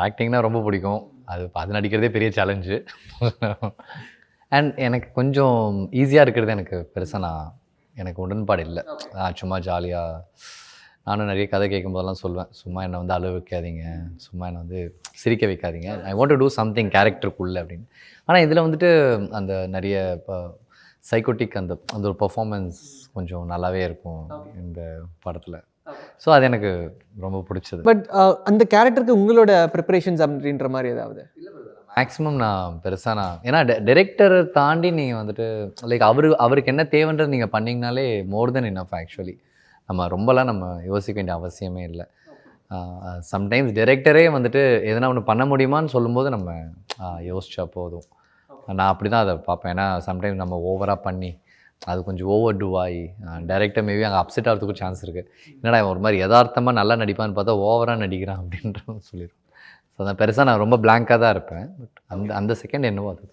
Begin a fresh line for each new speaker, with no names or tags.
ஆக்டிங்னா ரொம்ப பிடிக்கும். அது நடிக்கிறதே பெரிய சேலஞ்சு. அண்ட் எனக்கு கொஞ்சம் ஈஸியா இருக்கிறது எனக்கு பெருசா எனக்கு உடன்பாடு இல்ல. சும்மா ஜாலியா நானும் நெறைய கதை கேட்கும்போதெல்லாம் சொல்லுவேன். சும்மா என்ன வந்து அழ வைக்காதீங்க. சும்மா என்ன வந்து சிரிக்க வைக்காதீங்க. I want to do something கேரக்டருக்குள்ள அப்படின்னு. ஆனா இதில வந்துட்டு அந்த நெறைய சைக்கோட்டிக் அந்த அந்த ஒரு பெர்ஃபார்மன்ஸ் கொஞ்சம் நல்லாவே இருக்கும் இந்த படத்துல. ஸோ அது எனக்கு ரொம்ப பிடிச்சது.
பட் அந்த கேரக்டருக்கு உங்களோட ப்ரிப்பரேஷன்ஸ் அப்படின்ற மாரி ஏதாவது?
மேக்ஸிமம் ஏன்னா டைரக்டர தாண்டி நீங்க வந்துட்டு லைக் அவருக்கு என்ன தேவைன்றது நீங்க பண்ணீங்கனாலே மோர் தென் இனஃப் ஆக்சுவலி. நம்ம யோசிக்க வேண்டிய அவசியமே இல்ல. சம்டைம்ஸ் டைரக்டரே வந்துட்டு எதனா ஒண்ணு பண்ண முடியுமான்னு சொல்லும்போது நம்ம யோசிச்சா போதும். நான் அப்படிதான் அத பார்ப்பேன். ஏன்னா சம்டைம்ஸ் நம்ம ஓவரா பண்ணி அது கொஞ்சம் ஓவர் டூ ஆகி டைரக்டர் மேபி அங்கே அப்செட் ஆகிறதுக்கும் சான்ஸ் இருக்குது. என்னடா ஒரு மாதிரி யதார்த்தமாக நல்லா நடிப்பான்னு பார்த்தா ஓவராக நடிக்கிறான் அப்படின்ற சொல்லிடுவோம். ஸோ அதான் பெருசாக நான் ரொம்ப பிளாங்காக தான் இருப்பேன். பட் அந்த செகண்ட் என்னவோ அதுதான்.